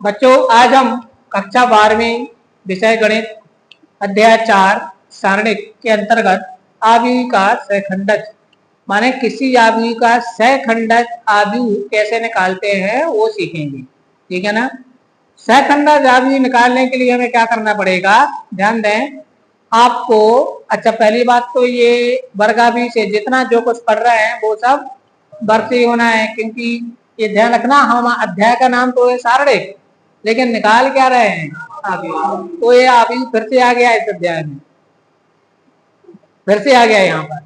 बच्चों आज हम कक्षा 12वीं विषय गणित अध्याय 4 सारणिक के अंतर्गत आव्यूह का सहखंडज माने किसी आव्यूह का सहखंडज आव्यूह कैसे निकालते हैं वो सीखेंगे। ठीक है ना। सहखंडज आव्यूह निकालने के लिए हमें क्या करना पड़ेगा, ध्यान दें आपको। अच्छा, पहली बात तो ये वर्गाव्यूह से जितना जो कुछ पढ़ रहे हैं वो सब वर्ग से ही होना है, क्योंकि ये ध्यान रखना हम अध्याय का नाम तो है सारणिक, लेकिन निकाल क्या रहे हैं आव्यूह। तो ये आव्यूह फिर से आ गया इस अध्याय में, फिर से आ गया यहाँ पर।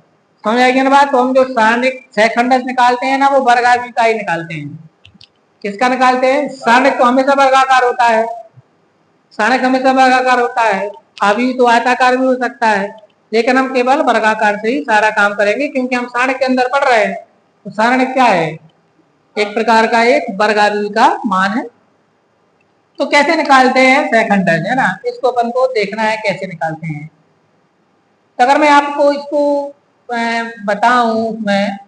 समझ आ गया ना बात। तो हम जो सारणिक सहखंडज निकालते हैं ना वो वर्गाव्यूह का ही निकालते हैं। किसका निकालते हैं? सारणिक तो हमेशा वर्गाकार होता है, सारणिक हमेशा वर्गाकार होता है। आव्यूह तो आयताकार भी हो सकता है, लेकिन हम केवल वर्गाकार से ही सारा काम करेंगे, क्योंकि हम सारणिक के अंदर पढ़ रहे हैं। तो सारणिक क्या है? एक प्रकार का एक वर्गाव्यूह का मान है। तो कैसे निकालते हैं सहखंडज, है ना, इसको अपन को देखना है कैसे निकालते हैं। तो अगर मैं आपको इसको बताऊं मैं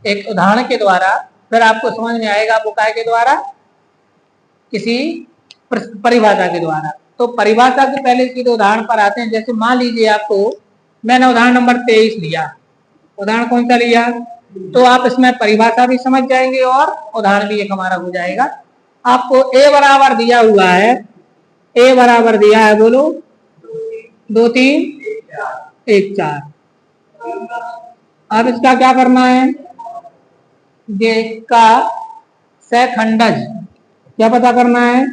एक उदाहरण के द्वारा, फिर आपको समझ में आएगा वो काय के द्वारा, किसी परिभाषा के द्वारा। तो परिभाषा के पहले सीधे उदाहरण पर आते हैं। जैसे मान लीजिए आपको मैंने उदाहरण नंबर 23 लिया। उदाहरण कौन सा लिया? तो आप इसमें परिभाषा भी समझ जाएंगे और उदाहरण भी एक हमारा हो जाएगा। आपको a बराबर दिया हुआ है, a बराबर दिया है, बोलो 2 3 1 4। अब इसका क्या करना है? ये का सहखंडज क्या पता करना है?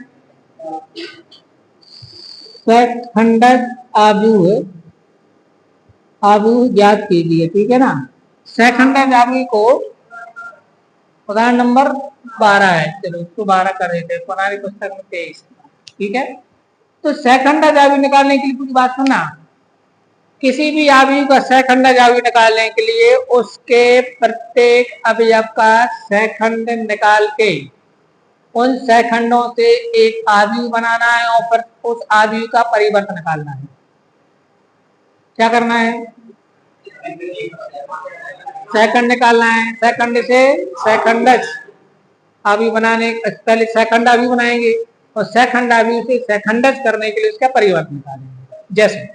सहखंडज आव्यूह ज्ञात कीजिए। ठीक है ना। सहखंडज आव्यूह को उदाहरण नंबर 12 है, चलो उसको 12 कर देते हैं, हमारी पुस्तक में 23। ठीक है। तो सहखंडज आव्यूह निकालने के लिए पूरी बात सुनना। किसी भी आव्यूह का सहखंडज आव्यूह निकालने के लिए उसके प्रत्येक अवयव का सहखंड निकाल के उन सहखंडों से एक आव्यूह बनाना है और फिर उस आव्यूह का परिवर्तन निकालना है। क्या करना है? सहखंड निकालना है। सहखंड से सहखंडज आव्यूह बनाने, पहले सहखंड आव्यूह बनाएंगे और सहखंड आव्यूह से सहखंडज करने के लिए उसका परिवर्तन निकालेंगे। जैसे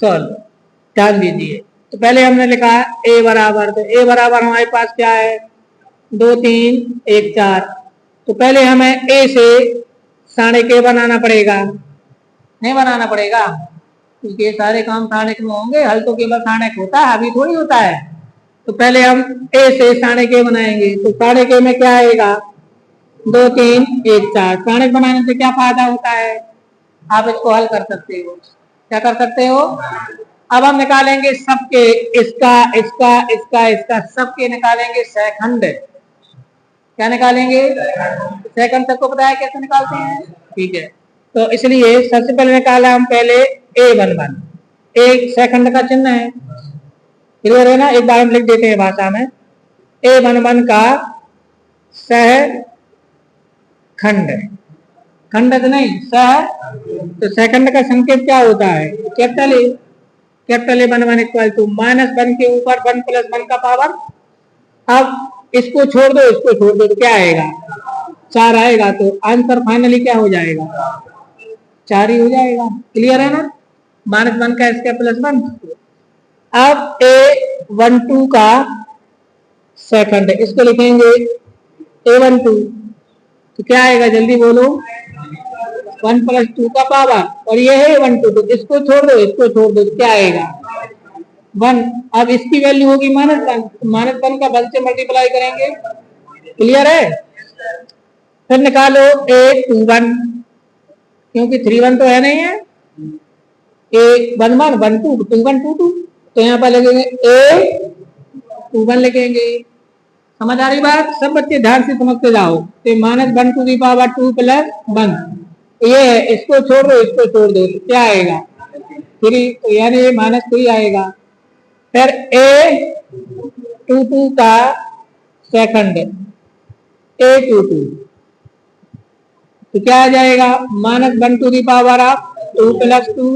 चलो ध्यान दीजिए। तो पहले हमने लिखा a बराबर, तो a बराबर हमारे पास क्या है? 2 3 1 4। तो पहले हमें a से सारणिक a बनाना पड़ेगा, नहीं बनाना पड़ेगा, क्योंकि ये सारे काम सारणिक में होंगे। हल तो केवल सारणिक होता है, अभी थोड़ी होता है। तो पहले हम a से सारणिक a बनाएंगे। तो सारणिक a में क्या आएगा? 2 3 1 4। सारणिक बनाने से क्या फायदा होता है? आप इसको हल कर सकते हो। क्या कर सकते हो? अब हम निकालेंगे सबके, इसका इसका इसका इसका सबके निकालेंगे सहखंड। क्या निकालेंगे? सहखंड। सबको पता है कैसे निकालते हैं? ठीक है। तो इसलिए सबसे पहले निकाला हम पहले a11। एक सहखंड का चिन्ह है, क्लियर है ना। एक बार हम लिख देते हैं भाषा में, a11 का सहखंड, खंडज नहीं सह। तो सहखंड का संकेत क्या होता है? Capital A. Capital A11 equal to -1 के ऊपर 1 + 1 का पावर। अब इसको छोड़ दो, इसको छोड़ दो, तो क्या आएगा? 4 आएगा। तो आंसर फाइनली क्या हो जाएगा? 4 ही हो जाएगा। क्लियर है ना। -1 का स्क्वायर प्लस 1। अब A12 का सहखंड, इसको लिखेंगे A12। तो क्या आएगा? जल्दी बोलो। 1 + 2 का पावर, और ये है 1 2। तो इसको छोड़ दो, इसको छोड़ दो, तो क्या आएगा? 1। अब इसकी वैल्यू होगी -1। -1 का 1 से मल्टीप्लाई करेंगे। क्लियर है। फिर निकालो A21, क्योंकि 3 1 तो है नहीं है। A11 1 2 2 1 2 2। तो यहाँ पर लिखेंगे A21 लिखेंगे। समझ आ रही बात? सब बच्चे ध्यान से समझते जाओ। तो -1 टू दी पावर 2 + 1 ये है। इसको छोड़ दो, इसको छोड़ दो, तो क्या आएगा? 3। तो यानी -3 आएगा। फिर A22 का सहखंड A22, तो क्या आ जाएगा? -1 टू दी पावर 2 + 2।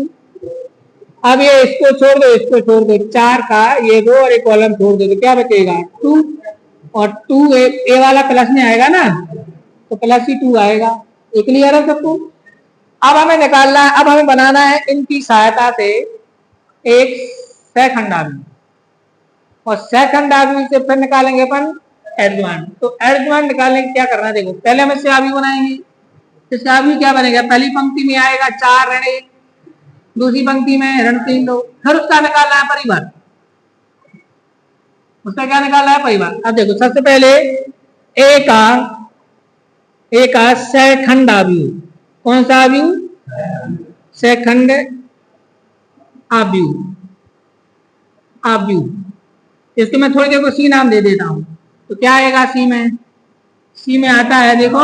अब ये इसको छोड़ दो, इसको छोड़ दो, 4 का ये 2 और एक कॉलम छोड़ दो, तो क्या बचेगा? 2। और 2 ए वाला प्लस में आएगा ना, तो +2 आएगा। ये क्लियर है सबको? अब हमें निकालना है, अब हमें बनाना है इनकी सहायता से एक सहखंडावयवी, और सहखंडावयवी से फिर निकालेंगे अपन एडजॉइंट। तो एडजॉइंट निकालने के क्या करना है, देखो पहले हम इससे आवी बनाएंगे। इससे आवी क्या बनेगा, पहली पंक्ति में आएगा 4 ऋण 1, दूसरी पंक्ति में ऋण 3 2, फिर उसका निकालना है परिवर्त। उसका क्या निकालना है, परिवर्त। अब देखो सबसे पहले ए का सहखंड आव्यूह, कौन सा आव्यूह, सहखंड आव्यूह। इसके मैं थोड़ी देर को सी नाम दे देता हूं। तो क्या आएगा सी में, सी में आता है देखो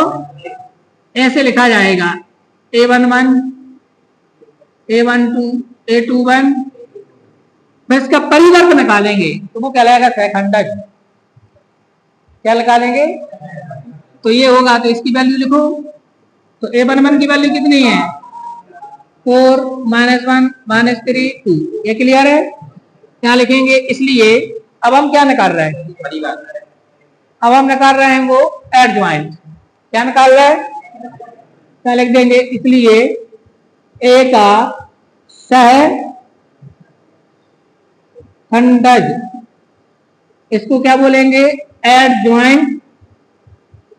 ऐसे लिखा जाएगा A11 A12 A21, बस इसका परिवर्त निकालेंगे तो वो कहलाएगा सहखंडज। क्या निकालेंगे, तो ये होगा, तो इसकी वैल्यू लिखो। तो A11 की वैल्यू कितनी है, 4 -1 -3 2, ये क्लियर है। क्या लिखेंगे, इसलिए अब हम क्या निकाल रहे हैं, अब हम निकाल रहे हैं वो एडजॉइंट। क्या निकाल रहे हैं, क्या लिख देंगे, इसलिए ए का सहखंडज, इसको क्या बोलेंगे, एडजॉइंट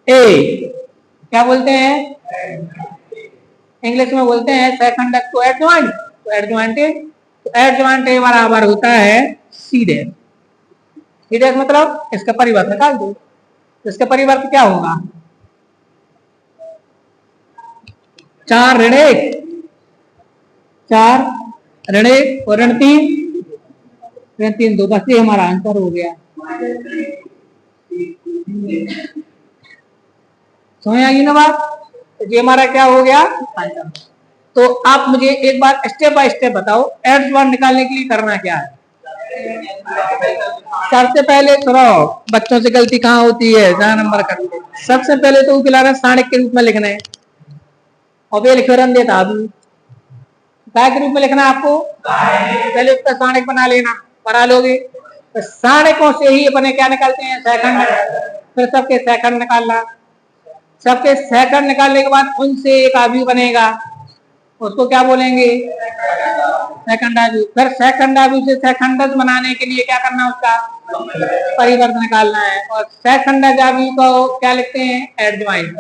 ए। क्या बोलते हैं, इंग्लिश में बोलते हैं सहखंडज को एडजॉइंट। तो एडजॉइंट ए बराबर होता है सी डैश। सी डैश मतलब इसका परिवर्त निकाल दो। तो इसका परिवर्त क्या होगा, 4 ऋण 1 4 ऋण 1 और ऋण 3 2, बस ये हमारा आंसर हो गया। समझ आएगी ना बात, तो ये हमारा क्या हो गया आंसर। तो आप मुझे एक बार स्टेप बाय स्टेप बताओ एडजॉइंट निकालने के लिए करना क्या है। सबसे पहले सुनो, बच्चों से गलती कहाँ होती है, जहां नंबर करते, सबसे पहले तो उकिलाना साणिक के रूप में लिखना है, और वे लिखे रन देता अभी काय के रूप में लिखना है आपको। पहले उसका साणिक बना लेना, बना लोगे तो साणिकों से ही अपने क्या निकालते हैं, सहखंड। फिर सबके सहखंड निकालना, सबके सहखंड निकालने के बाद उनसे एक आव्यूह बनेगा, उसको क्या बोलेंगे, सहखंडाव्यूह। फिर सहखंडाव्यूह से सहखंडज बनाने के लिए क्या करना, उसका परिवर्त निकालना है, और सहखंडाव्यूह को क्या लिखते हैं, एडजॉइंट।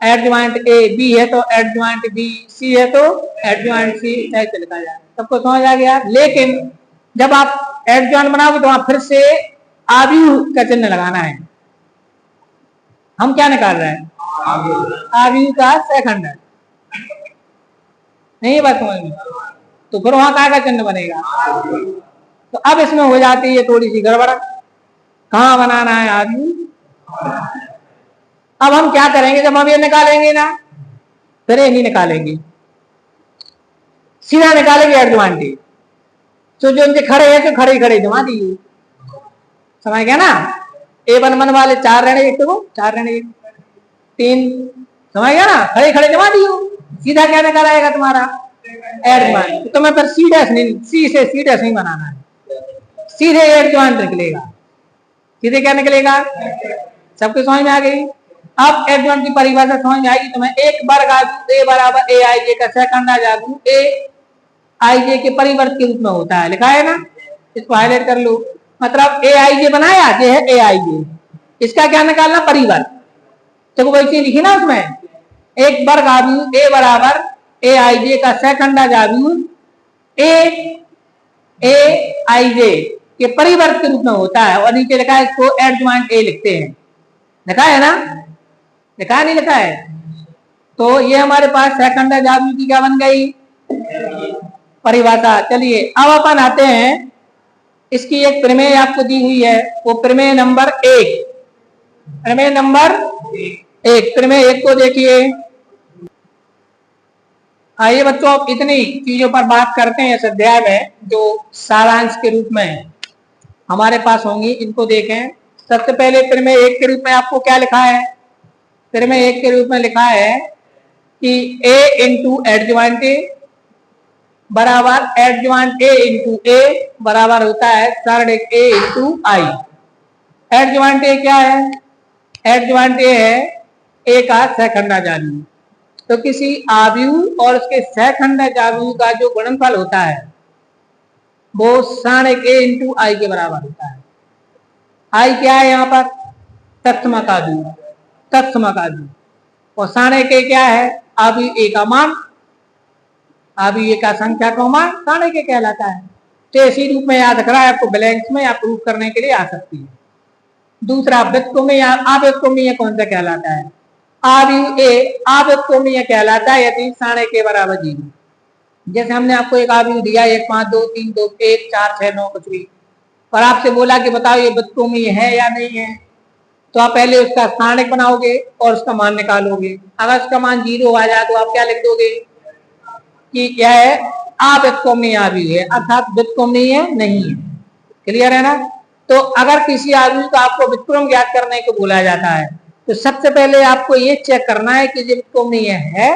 एडजॉइंट ए बी है तो एडजॉइंट बी, सी है तो एडजॉइंट सी, ऐसे लिखा जाए। सबको समझ आ गया। लेकिन जब आप एडजॉइंट बनाओगे तो वहां फिर से आव्यूह का चिन्ह लगाना है। हम क्या निकाल रहे हैं, आव्यूह का सहखंड, नहीं बात समझ में, तो फिर वहां काय का चिन्ह बनेगा। तो अब इसमें हो जाती है थोड़ी सी गड़बड़, कहां बनाना है आव्यूह। अब हम क्या करेंगे, जब हम ये निकालेंगे ना, फिर ये नहीं निकालेंगे, सीधा निकालेंगे एडजॉइंट। तो जो उनके खड़े हैं तो खड़े खड़े जमा दिए, समझ गया ना। A11 वाले 4 ऋण 1 तो 4 ऋण 1 3, समझ गया ना, खड़े खड़े जमा दियो, सीधा क्या निकल आएगा तुम्हारा एडजॉइंट। तो मैं फिर सी डैश नहीं, सी से सी डैश नहीं बनाना है, सीधे एडजॉइंट निकलेगा। सीधे क्या निकलेगा, सबको समझ में आ गई। अब एडजॉइंट की परिभाषा समझ में आएगी तुम्हें। एक वर्ग आव्यूह ए बराबर ए आई जे का सहखंड आव्यूह ए आई जे के परिवर्त के रूप में होता है, लिखा है ना, इसको हाईलाइट कर लो। मतलब ए आई जे बनाया, ये है ए आई जे, इसका क्या निकालना, परिवर्त। तो वैसे लिखी ना उसमें, एक वर्ग आव्यूह ए बराबर ए आई जे का सहखंड आव्यूह ए आई जे के परिवर्त के रूप में होता है, और नीचे लिखा है इसको एडजॉइंट ए लिखते हैं। लिखा है ना, लिखा है नहीं लिखा है। तो ये हमारे पास सहखंड आव्यूह की क्या बन गई, परिभाषा। चलिए अब अपन आते हैं, इसकी एक प्रमेय आपको दी हुई है, वो प्रमेय नंबर 1। प्रमेय नंबर 1, प्रमेय 1 को देखिए। आइए बच्चों, अब इतनी चीजों पर बात करते हैं इस अध्याय में, जो सारांश के रूप में हमारे पास होंगी, इनको देखें। सबसे पहले प्रमेय 1 के रूप में आपको क्या लिखा है, प्रमेय 1 के रूप में लिखा है कि ए इंटू एडजॉइंट ए बराबर एडजॉइंट ए इंटू ए बराबर होता है सारणिक A into I. Adjoint A क्या है, एडजॉइंट ए है ए का सहखंड आव्यूह, तो किसी आव्यूह और उसके सहखंडज आव्यूह का जो गुणनफल होता है वो साणिक a इंटू आई के बराबर होता है। आई क्या है यहाँ पर? तत्समक आव्यूह, तत्समक आव्यूह। और साणिक a क्या है? आव्यूह a का मान, आव्यूह a का संख्या का मान साणिक a कहलाता है। तो इसी रूप में याद रखना है आपको, ब्लैंक्स में या प्रूफ करने के लिए आ सकती है। दूसरा व्युत्क्रमीय, अव्युत्क्रमीय कौन सा कहलाता है? आव्यूह a अव्युत्क्रमीय कहलाता है यदि साणिक a बराबर 0। जैसे हमने आपको एक आव्यूह दिया 1 5 2 3 2 1 4 6 9 कुछ भी, और आपसे बोला कि बताओ ये व्युत्क्रमीय है या नहीं है, तो आप पहले उसका स्थानिक बनाओगे और उसका मान निकालोगे। अगर उसका मान 0 आ जाए तो आप क्या लिख दोगे कि क्या है? अव्युत्क्रमीय आव्यूह है, अर्थात व्युत्क्रमीय नहीं है। क्लियर है ना? तो अगर किसी आव्यूह का आपको व्युत्क्रम ज्ञात करने को बोला जाता है तो सबसे पहले आपको ये चेक करना है कि ये व्युत्क्रमीय है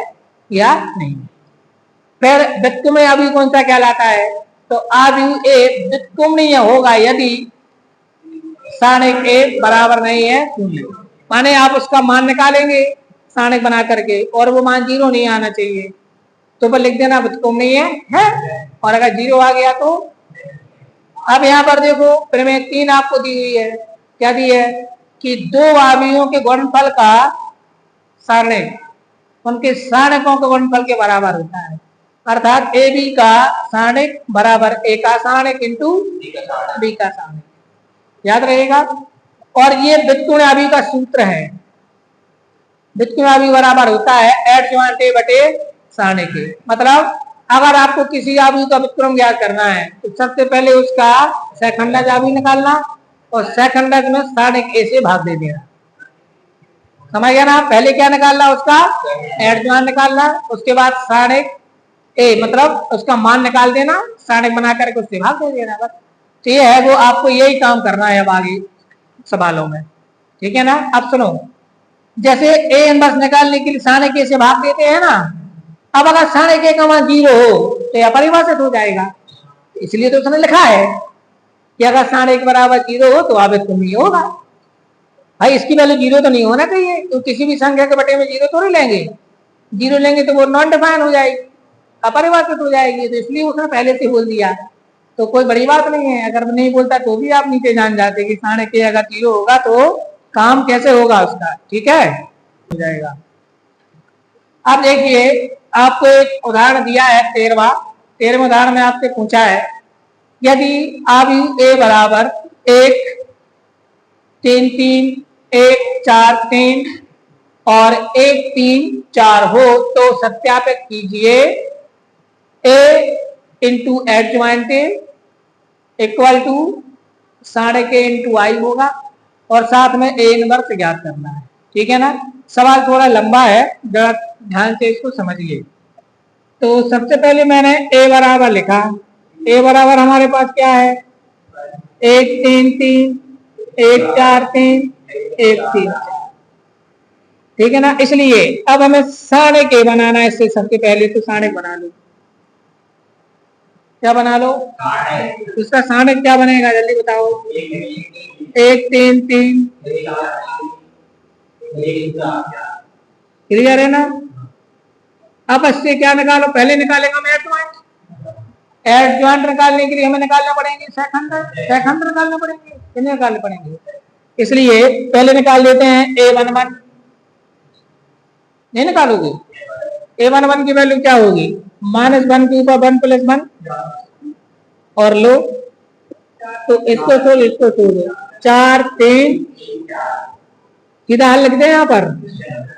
या नहीं। फिर व्युत्क्रमीय आव्यूह कौन सा कहलाता है? तो आव्यूह a व्युत्क्रमीय होगा यदि साणिक a बराबर नहीं है 0। माने आप उसका मान निकालेंगे साणिक बना करके और वो मान 0 नहीं आना चाहिए, तो पर लिख देना व्युत्क्रमीय है। और अगर 0 आ गया तो अब यहाँ पर देखो प्रमेय 3 आपको दी हुई है। क्या दी है? कि दो आव्यूहों के गुणनफल का सारणिक उनके सारणिकों के गुणनफल के बराबर होता है, अर्थात ए बी का सारणिक बराबर ए का सारणिक इंटू बी का सारणिक। याद रहेगा। और ये व्युत्क्रम आव्यूह का सूत्र है। व्युत्क्रम आव्यूह बराबर होता है एड ज्वाइंट ए बटे सारणिक ए। मतलब अगर आपको किसी आव्यूह का व्युत्क्रम ज्ञात करना है तो सबसे पहले उसका सहखंडज आव्यूह निकालना और सहखंडज में सारणिक ए से भाग दे देना। समझ गया ना? पहले क्या निकालना? उसका एडज्वाइंट निकालना, उसके बाद सारणिक ए मतलब उसका मान निकाल देना, सारणिक बना करके उससे भाग दे देना। बस तो ये है, वो आपको यही काम करना है अब आगे सवालों में। ठीक है ना? अब सुनो, जैसे ए इनवर्स निकालने के लिए सारणिक ए से भाग देते हैं ना, अब अगर सारणिक ए का मान 0 हो तो यह अपरिभाषित हो जाएगा। इसलिए तो उसने लिखा है कि अगर सारणिक बराबर 0 हो तो अव्युत्क्रमीय होगा। भाई इसकी वैल्यू 0 तो नहीं होना चाहिए, तो किसी भी संख्या के बटे में 0 थोड़ी लेंगे। 0 लेंगे तो वो नॉन डिफाइन हो जाएगी, अपरिभाषित हो जाएगी। तो इसलिए उसने पहले से बोल दिया, तो कोई बड़ी बात नहीं है। अगर नहीं बोलता तो भी आप नीचे जान जाते कि सारणिक ए अगर 0 होगा तो काम कैसे होगा उसका। ठीक है, हो जाएगा। अब देखिए, आपको एक उदाहरण दिया है 13वें उदाहरण में आपसे पूछा है यदि आव्यूह ए बराबर 1 3 3 1 4 3 और 1 3 4 हो तो सत्यापित कीजिए A into adjoint A equal to सारणिक ए इंटू आई होगा और साथ में ए इनवर्स ज्ञात करना है। ठीक है ना? सवाल थोड़ा लंबा है, जरा ध्यान से इसको समझिए। तो सबसे पहले मैंने ए बराबर लिखा। ए बराबर हमारे पास क्या है? 1 3 3 1 4 3 1 3। ठीक है ना? इसलिए अब हमें सारणिक ए बनाना है। इससे सबसे पहले तो सारणिक बना लो। क्या बना लो? उसका सारणिक क्या बनेगा जल्दी बताओ? 1 3 3। क्लियर है ना? अब इससे क्या निकालो? पहले निकालेगा हम एडज्वाइंट। एडज्वाइंट निकालने के लिए हमें निकालना पड़ेंगे सहखंड निकालना पड़ेंगे। कितने निकालने पड़ेंगे? इसलिए पहले निकाल देते हैं a11। नहीं निकालोगे? a11 की वैल्यू क्या होगी? -1 के ऊपर 1 + 1 और लो, तो इसको छोड़ो 4 3। सीधा हल लिख दे यहाँ पर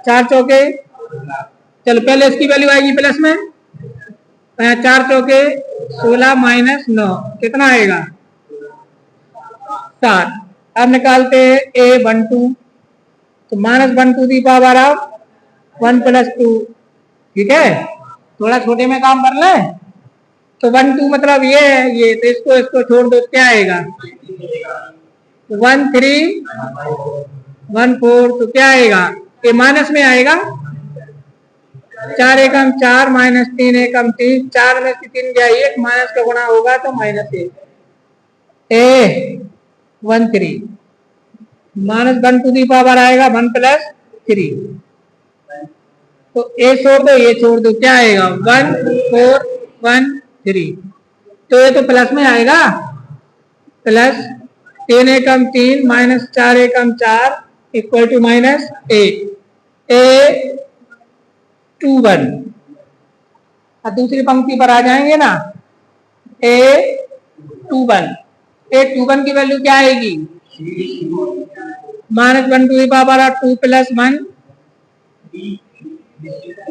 4 चौके। चलो पहले इसकी वैल्यू आएगी प्लस में, 4 चौके 16 -9 कितना आएगा? 7। अब निकालते हैं a12, तो -1 टू दी पावर ऑफ 1 + 2। ठीक है, थोड़ा छोटे में काम कर ले। तो 1 2 मतलब ये है, ये तो इसको छोड़ दो, क्या आएगा? 1 3 1 4। तो क्या आएगा? ये माइनस में आएगा। 4 एकम 4 -3 एकम 3, 4 में से 3 गया 1, माइनस का गुणा होगा तो -1 a13 -1 टू दी पावर आएगा 1 + 3। तो ए छोड़ दो, ये छोड़ दो, क्या आएगा 1 4 1 3। तो ये तो प्लस में आएगा, plus 3 Ekam 3 minus 4 Ekam 4 equal to minus 8 ए 2 1। और दूसरी पंक्ति पर आ जाएंगे ना, ए 2 1। ए 2 1 की वैल्यू क्या आएगी, -1 टू द पावर 2 प्लस 1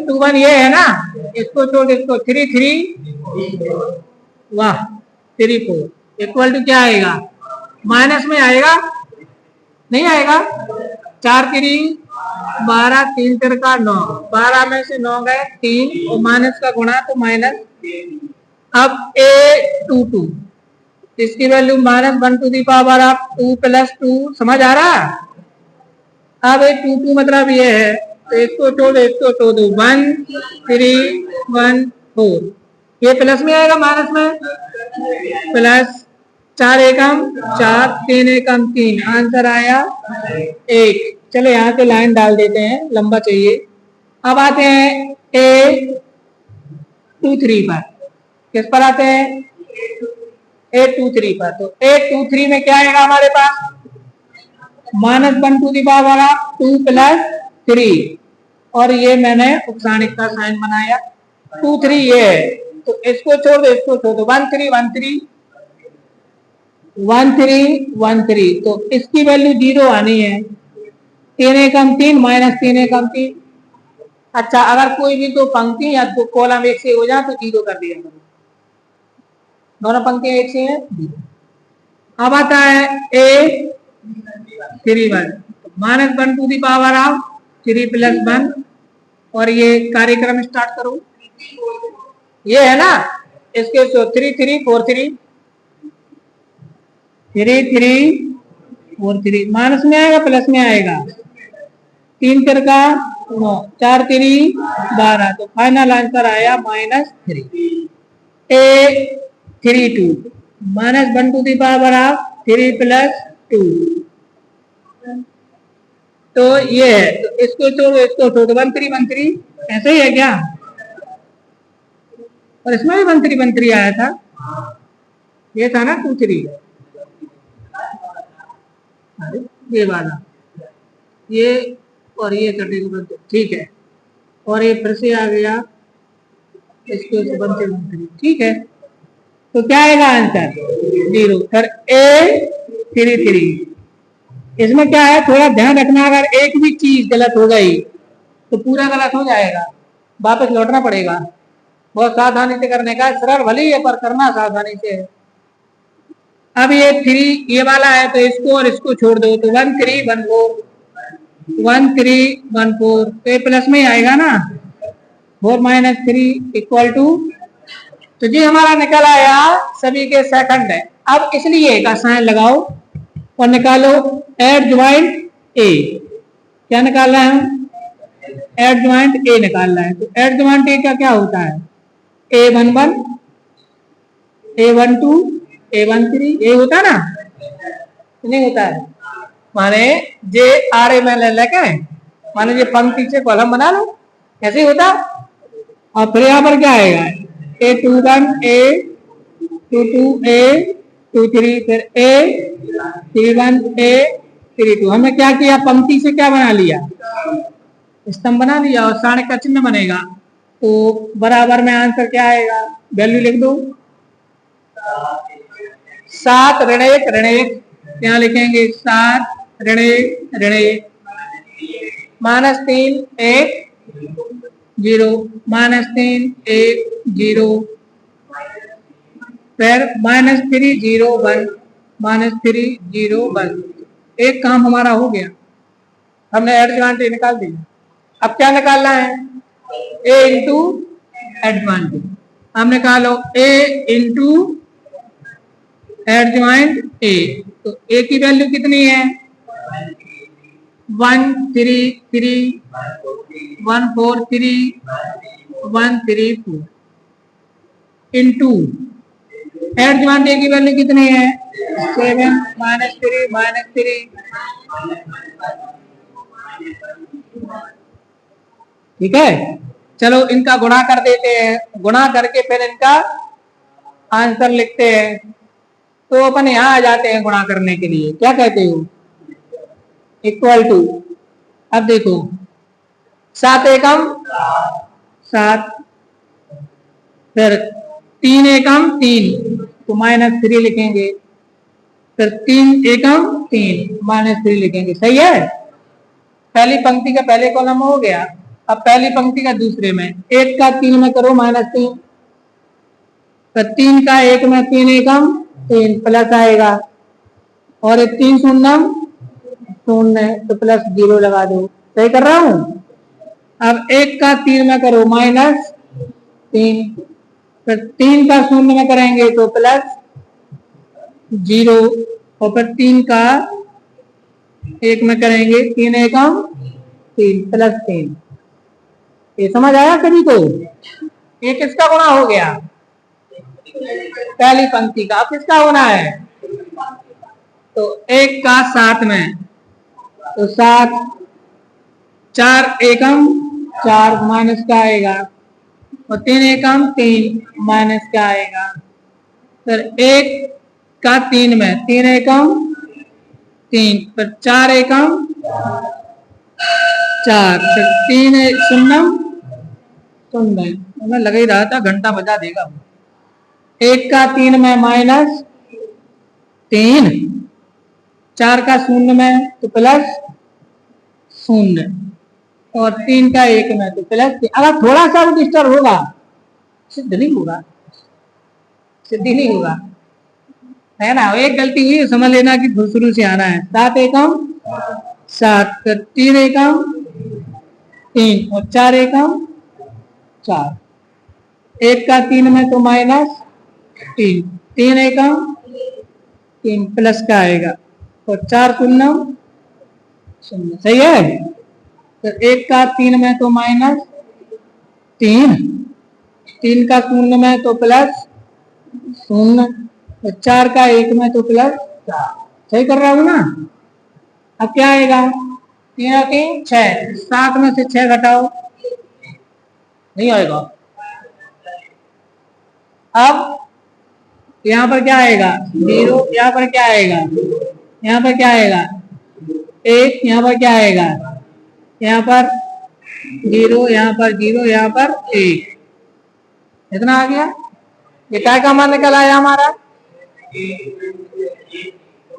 2 1 ये है ना, इसको छोड़ इसको 3 3 वाह 3 4 इक्वल टू क्या आएगा, माइनस में आएगा, नहीं आएगा, 4 3 12 3 3 का 9, 12 में से 9 गए 3 और माइनस का गुणा तो माइनस। अब A22 इसकी वैल्यू -1 टू दी पावर आप 2 प्लस 2, समझ आ रहा है। अब A22 मतलब ये है, तो इसको छोड़ दो 1 3 1 4, ये प्लस में आएगा माइनस में, प्लस 4 एकम 4 3 एकम 3, आंसर आया 1। चलो यहाँ से लाइन डाल देते हैं, लंबा चाहिए। अब आते हैं A23 पर, किस पर आते हैं, A23 पर। तो A23 में क्या आएगा हमारे पास, -1 टू दी पावर 2 प्लस 3, और ये मैंने उपसाणिक का साइन बनाया 2 3 ये है, तो इसको छोड़ दो 1 3 1 3 1 3 1 3, तो इसकी वैल्यू 0 आनी है, 3 एकम 3 माइनस 3 एकम 3। अच्छा, अगर कोई भी तो पंक्ति या तो कॉलम एक से हो जाए तो 0 कर दिया करो, दोनों पंक्तियां एक से हैं। अब आता है A31 -1 to the power 3 plus 1, और ये कार्यक्रम स्टार्ट करो, ये है ना, इसके 3 3 4 3 3 3 4 3, माइनस में आएगा प्लस में आएगा, 3 3 का 9 4 3 12, तो फाइनल आंसर आया -3। A32 -1 to the power 3 plus 2, तो ये है, तो इसको छोड़ो 1 3 1 3, ऐसे ही है क्या, और इसमें भी 1 3 1 3 आया था, ये था ना 2 3, ये वाला, ये और ये कटेगा, ठीक है, और ये फिर से आ गया, इसको 1 3 1 3, ठीक है। तो क्या आएगा आंसर 0। फिर A33, इसमें क्या है, थोड़ा ध्यान रखना, अगर एक भी चीज गलत हो गई तो पूरा गलत हो जाएगा, वापस लौटना पड़ेगा, बहुत सावधानी से करने का, सरल भले है पर करना सावधानी से है। अब ये 3 ये वाला है, तो इसको और इसको छोड़ दो, तो 1 3 1 4 1 3 1 4, तो ये प्लस में ही आएगा ना, 4 - 3 इक्वल टू, तो जी हमारा निकल आया सभी के सेकंड है। अब इसलिए का साइन लगाओ और निकालो एडजॉइंट ए, क्या निकालना है हम, एडजॉइंट ए निकालना है। तो एडजॉइंट ए का क्या होता है, A11 A12 A13, ये होता है ना, नहीं होता है, माने जे आर ए में लेके माने ये पंक्ति से कॉलम बना लो, ऐसे होता। और फिर यहाँ पर क्या आएगा, A21 A22 A23, फिर A31 A32। हमने क्या किया, पंक्ति से क्या बना लिया, स्तंभ बना लिया, और सारणी का चिन्ह बनेगा, तो बराबर में आंसर क्या आएगा, वैल्यू लिख दो 7 ऋण 1 क्या लिखेंगे, 7 ऋण 1 -3 1 0 -3 1 0, फिर -3 0 1 -3 0 1। एक काम हमारा हो गया, हमने एडजॉइंट निकाल दिया। अब क्या निकालना है, A इंटू एडजॉइंट, हम निकालो A इंटू एडजॉइंट A, तो A की वैल्यू कितनी है, 1 3 3 1 4 3 1 3 4 इंटू एडजॉइंट A की वैल्यू कितनी है, 7 -3 -3, ठीक है, चलो इनका गुणा कर देते हैं, गुणा करके फिर इनका आंसर लिखते हैं। तो अपन यहाँ आ जाते हैं गुणा करने के लिए, क्या कहते हो, इक्वल टू, अब देखो 7 एकम 7, फिर 3 एकम 3 तो -3 लिखेंगे, फिर 3 एकम 3 -3 लिखेंगे। सही है, पहली पंक्ति का पहले कॉलम हो गया। अब पहली पंक्ति का दूसरे में, 1 का 3 में करो -3, फिर 3 का 1 में 3 एकम 3 प्लस आएगा, और 3 शून्यम 0 तो प्लस 0 लगा दो। सही कर रहा हूं। अब 1 का 3 में करो -3, फिर 3 का 0 में करेंगे तो प्लस 0, और फिर 3 का 1 में करेंगे 3 एकम 3 प्लस 3। ये समझ आया सभी को। ये किसका गुणा हो गया, पहली पंक्ति का। अब किसका होना है, तो 1 का 7 में तो 7, 4 एकम 4 माइनस का आएगा, और 3 एकम 3 माइनस का आएगा, फिर 1 का 3 में 3 एकम 3, फिर 4 एकम 4, फिर 3 शून्यम 0। मैं लग ही रहा था घंटा बजा देगा। 1 का 3 में -3, 4 का 0 में तो प्लस 0, और 3 का 1 में तो प्लस 3। अगर थोड़ा सा भी डिस्टर्ब होगा सिद्ध नहीं होगा, सिद्धि नहीं होगा, है ना। एक गलती हुई समझ लेना कि शुरू से आना है। 7 एकम 7, फिर 3 एकम 3, और 4 एकम 4, 1 का 3 में तो -3, 3 एकम 3 प्लस का आएगा, और 4 शून्यम 0। सही है, फिर 1 का 3 में तो -3, 3 का 0 में तो प्लस 0, और 4 का 1 में तो प्लस 4। सही कर रहा हूं ना। अब क्या आएगा, 3 और 3 6, 7 में से 6 घटाओ, नहीं आएगा। अब यहाँ पर क्या आएगा, 0, यहाँ पर क्या आएगा, यहाँ पर क्या आएगा 1, यहाँ पर क्या आएगा, यहाँ पर 0, यहाँ पर 0, यहाँ पर 1, इतना आ गया। ये क्या का मान निकल आया हमारा,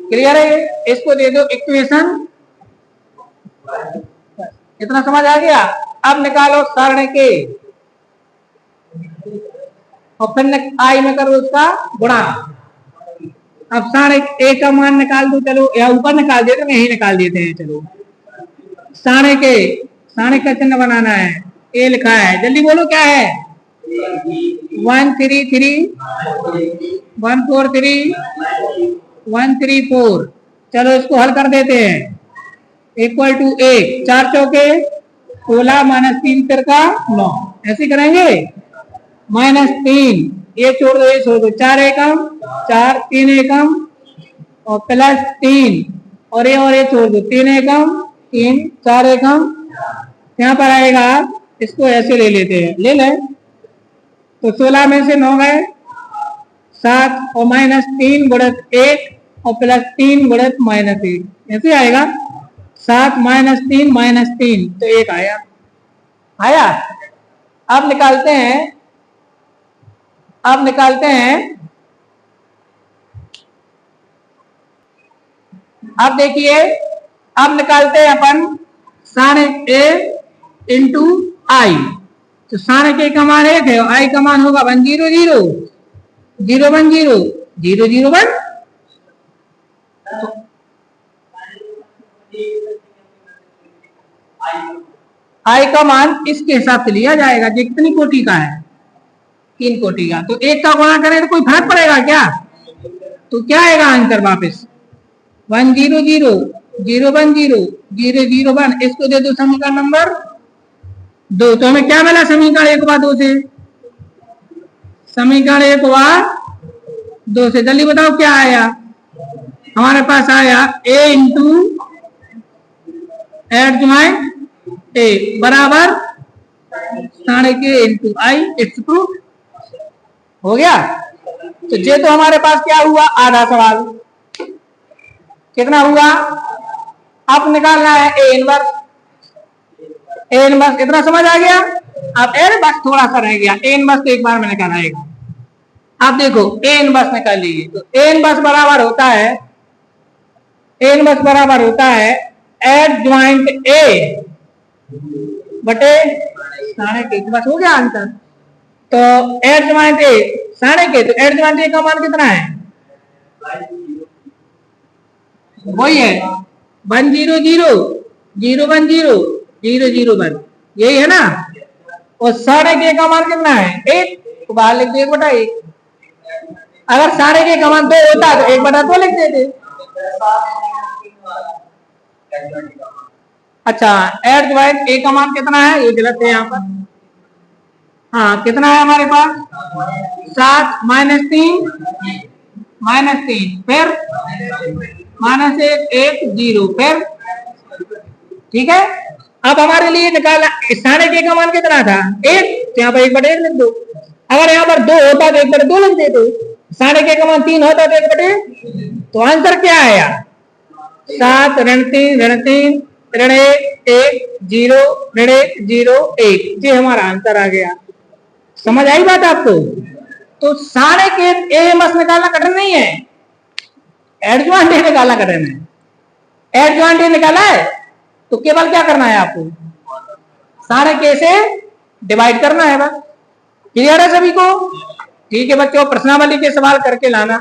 क्लियर है। इसको दे दो इक्वेशन, इतना समझ आ गया। अब निकालो सारणी के, और फिर आई में करो उसका गुणा। अब सारणी ए का मान निकाल दो, चलो या ऊपर निकाल देते हैं, यही निकाल देते हैं। चलो सारणी के, सारणी का चिन्ह बनाना है, ए लिखा है, जल्दी बोलो क्या है, 1 3 3 1 4 3 1 3 4। चलो इसको हल कर देते हैं, इक्वल टू 1 4 चौके 16 -3 तिरका 9, ऐसे करेंगे। -3, ये छोड़ दो, ये छोड़ दो, 4 एकम 4, 3 एकम और प्लस 3, और ये छोड़ दो, 3 एकम 3, 4 एकम, यहाँ पर आएगा। इसको ऐसे ले लेते हैं, ले लें तो 16 में से 9 गए, 7 और -3 गुणित 1 और प्लस 3 गुणित -1, ऐसे आएगा। 7 -3 तो 1 आया, आया। अब निकालते हैं, अब निकालते हैं, अब देखिए, अब निकालते हैं अपन सारणी ए इंटू आई। तो सारणी के का मान 1 है, आई का मान होगा 1 0 0 0 1 0 0 0 1। आई का मान इसके हिसाब से लिया जाएगा, जो कितनी कोटि का है, 3 कोटि का। तो 1 का गुणा करें तो कोई फर्क पड़ेगा क्या, तो क्या आएगा आंसर वापस 1 0 0 0 1 0 0 0 1। इसको दे दो समीकरण नंबर 2। तो हमें क्या मिला समीकरण 1 व 2 से, समीकरण 1 व 2 से जल्दी बताओ क्या आया। हमारे पास आया a इंटू एड ज्वाइंट ए बराबर साढ़े के इंटू आई, इट्स प्रूफ। हो गया। तो ये तो हमारे पास क्या हुआ, आधा सवाल। कितना हुआ, अब निकालना है ए इनवर्स। ए इनवर्स इतना समझ आ गया। अब ए बस थोड़ा सा रह गया, ए इनवर्स तो एक बार में निकालेगा। आप देखो ए इनवर्स निकाल लीजिए, तो ए इनवर्स बराबर होता है, ए इनवर्स बराबर होता है एडजॉइंट ए बटे साढ़े के। बस हो गया आंसर। तो एडजॉइंट ए साढ़े के, तो एडजॉइंट ए का मान कितना है, वही है 1 0 0 0 1 0 0 0 1, यही है ना। और साढ़े के का मान कितना है 1, तो बाहर लिख दो 1 बटा 1। अगर साढ़े के का मान 2 होता तो 1 बटा 2 लिख देते। अच्छा, एडजॉइंट ए का मान कितना है, ये गलत है यहाँ पर। हाँ कितना है हमारे पास 7 -3 फिर -1 1 0 फिर, ठीक है। अब हमारे लिए निकाला साढ़े के का मान कितना था 1, तो यहाँ पर 1 बटे 1 लिख दो। अगर यहाँ पर 2 होता तो 1 बटे 2 लिख देते। साढ़े के का मान 3 होता तो 1 बटे, तो आंसर क्या आया 7 ऋण 3 ऋण 1 1 0 ऋण 1 0 1, ये हमारा आंसर आ गया। समझ आई बात आपको। तो साढ़े के ए मस निकालना कठिन नहीं है, एडजॉइंट ए निकालना कठिन है। एडजॉइंट ए निकाला है तो केवल क्या करना है आपको, साढ़े के से डिवाइड करना है बस। क्लियर है सभी को। ठीक है बच्चों, प्रश्नावली के सवाल करके लाना।